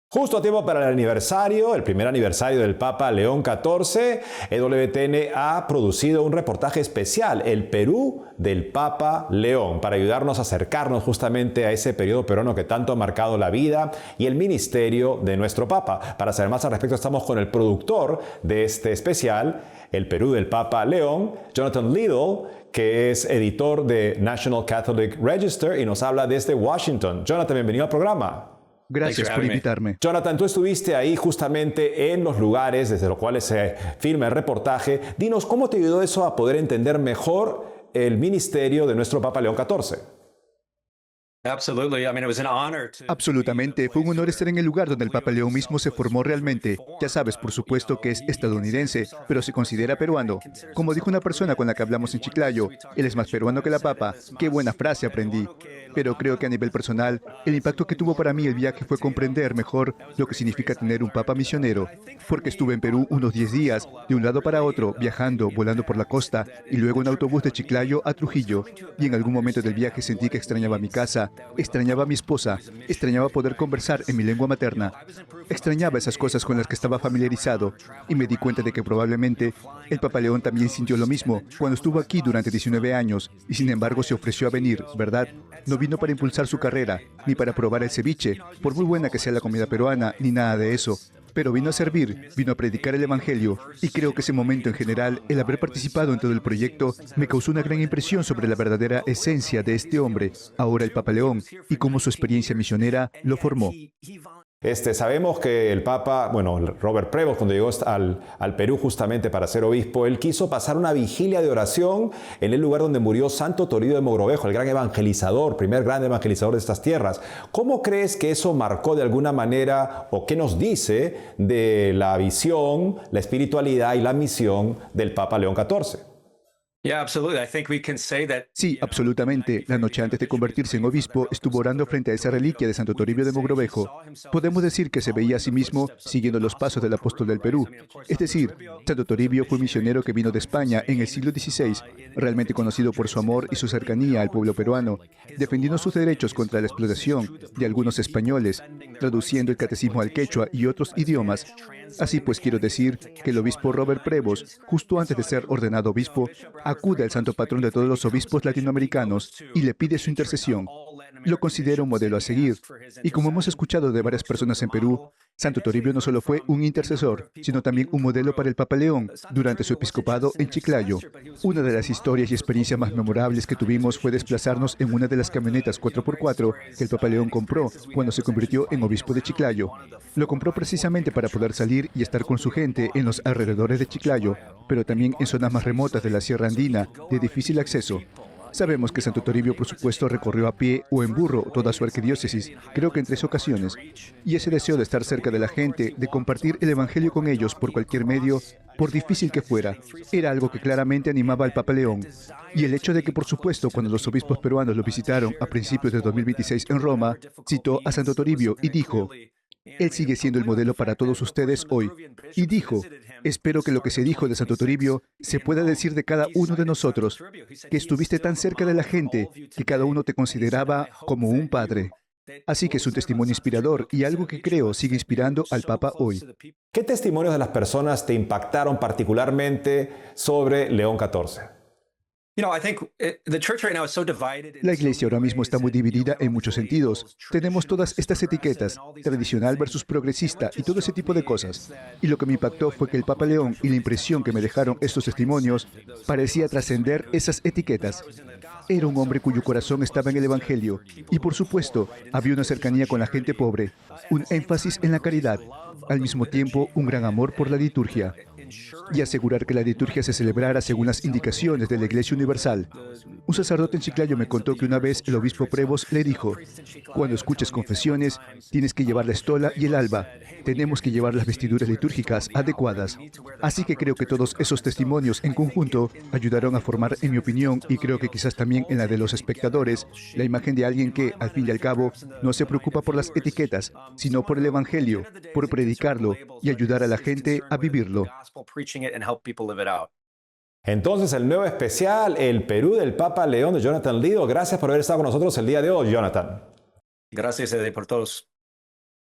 Justo a tiempo para el aniversario, el primer aniversario del Papa León XIV, EWTN ha producido un reportaje especial, El Perú del Papa León, para ayudarnos a acercarnos justamente a ese periodo peruano que tanto ha marcado la vida y el ministerio de nuestro Papa. Para saber más al respecto estamos con el productor de este especial, El Perú del Papa León, Jonathan Liddell, que es editor de National Catholic Register y nos habla desde Washington. Jonathan, bienvenido al programa. Gracias por invitarme. Jonathan, tú estuviste ahí justamente en los lugares desde los cuales se filma el reportaje. Dinos, ¿cómo te ayudó eso a poder entender mejor el ministerio de nuestro Papa León XIV? Absolutamente, fue un honor estar en el lugar donde el Papa León mismo se formó realmente. Ya sabes, por supuesto que es estadounidense, pero se considera peruano. Como dijo una persona con la que hablamos en Chiclayo, él es más peruano que la Papa. Qué buena frase aprendí. Pero creo que a nivel personal, el impacto que tuvo para mí el viaje fue comprender mejor lo que significa tener un Papa misionero. Porque estuve en Perú unos 10 días, de un lado para otro, viajando, volando por la costa, y luego en autobús de Chiclayo a Trujillo. Y en algún momento del viaje sentí que extrañaba mi casa, extrañaba a mi esposa, extrañaba poder conversar en mi lengua materna. Extrañaba esas cosas con las que estaba familiarizado, y me di cuenta de que probablemente el Papa León también sintió lo mismo cuando estuvo aquí durante 19 años, y sin embargo se ofreció a venir, ¿verdad? No vino para impulsar su carrera, ni para probar el ceviche, por muy buena que sea la comida peruana, ni nada de eso. Pero vino a servir, vino a predicar el Evangelio, y creo que ese momento en general, el haber participado en todo el proyecto, me causó una gran impresión sobre la verdadera esencia de este hombre, ahora el Papa León, y cómo su experiencia misionera lo formó. Sabemos que el Papa, Robert Prevost, cuando llegó al Perú justamente para ser obispo, él quiso pasar una vigilia de oración en el lugar donde murió Santo Toribio de Mogrovejo, el gran evangelizador, primer gran evangelizador de estas tierras. ¿Cómo crees que eso marcó de alguna manera, o qué nos dice de la visión, la espiritualidad y la misión del Papa León XIV? Sí, absolutamente. La noche antes de convertirse en obispo, estuvo orando frente a esa reliquia de Santo Toribio de Mogrovejo. Podemos decir que se veía a sí mismo siguiendo los pasos del apóstol del Perú. Es decir, Santo Toribio fue un misionero que vino de España en el siglo XVI, realmente conocido por su amor y su cercanía al pueblo peruano, defendiendo sus derechos contra la explotación de algunos españoles, traduciendo el catecismo al quechua y otros idiomas. Así pues, quiero decir que el obispo Robert Prevost, justo antes de ser ordenado obispo, acude al santo patrón de todos los obispos latinoamericanos y le pide su intercesión. Lo considera un modelo a seguir. Y como hemos escuchado de varias personas en Perú, Santo Toribio no solo fue un intercesor, sino también un modelo para el Papa León durante su episcopado en Chiclayo. Una de las historias y experiencias más memorables que tuvimos fue desplazarnos en una de las camionetas 4x4 que el Papa León compró cuando se convirtió en obispo de Chiclayo. Lo compró precisamente para poder salir y estar con su gente en los alrededores de Chiclayo, pero también en zonas más remotas de la Sierra Andina, de difícil acceso. Sabemos que Santo Toribio, por supuesto, recorrió a pie o en burro toda su arquidiócesis, creo que en 3 ocasiones. Y ese deseo de estar cerca de la gente, de compartir el Evangelio con ellos por cualquier medio, por difícil que fuera, era algo que claramente animaba al Papa León. Y el hecho de que, por supuesto, cuando los obispos peruanos lo visitaron a principios de 2026 en Roma, citó a Santo Toribio y dijo: él sigue siendo el modelo para todos ustedes hoy. Y dijo: espero que lo que se dijo de Santo Toribio se pueda decir de cada uno de nosotros, que estuviste tan cerca de la gente, que cada uno te consideraba como un padre. Así que es un testimonio inspirador y algo que creo sigue inspirando al Papa hoy. ¿Qué testimonios de las personas te impactaron particularmente sobre León XIV? La iglesia ahora mismo está muy dividida en muchos sentidos. Tenemos todas estas etiquetas, tradicional versus progresista y todo ese tipo de cosas. Y lo que me impactó fue que el Papa León y la impresión que me dejaron estos testimonios parecía trascender esas etiquetas. Era un hombre cuyo corazón estaba en el Evangelio y, por supuesto, había una cercanía con la gente pobre, un énfasis en la caridad, al mismo tiempo un gran amor por la liturgia y asegurar que la liturgia se celebrara según las indicaciones de la Iglesia Universal. Un sacerdote en Chiclayo me contó que una vez el obispo Prevost le dijo: cuando escuches confesiones, tienes que llevar la estola y el alba. Tenemos que llevar las vestiduras litúrgicas adecuadas. Así que creo que todos esos testimonios en conjunto ayudaron a formar, en mi opinión, y creo que quizás también en la de los espectadores, la imagen de alguien que, al fin y al cabo, no se preocupa por las etiquetas, sino por el Evangelio, por predicarlo y ayudar a la gente a vivirlo. Entonces, el nuevo especial, El Perú del Papa León, de Jonathan Liddell. Gracias por haber estado con nosotros el día de hoy, Jonathan. Gracias, Eddie, por todos.